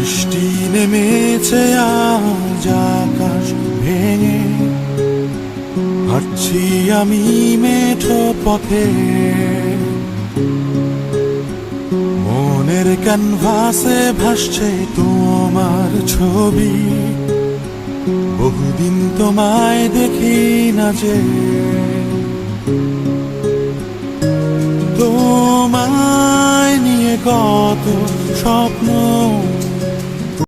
বৃষ্টি নেমেছে আজ আকাশ ভেঙে, হাঁটছি আমি মেঠো পথে। মনের ক্যানভাসে ভাসছে তোমার ছবি, বহুদিন তোমায় দেখি না যে। তোমায় নিয়ে কত স্বপ্ন